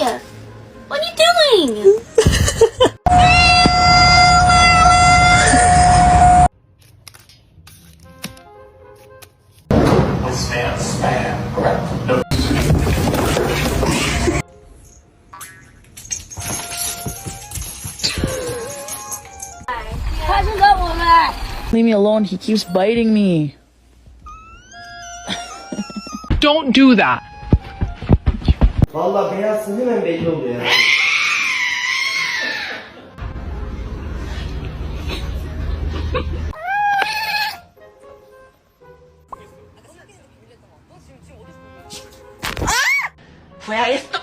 What are you doing? Spam, correct. No. Leave me alone, he keeps biting me. Don't do that. Vallahi beyazsın hemen belli oluyor ya. Fue a esto.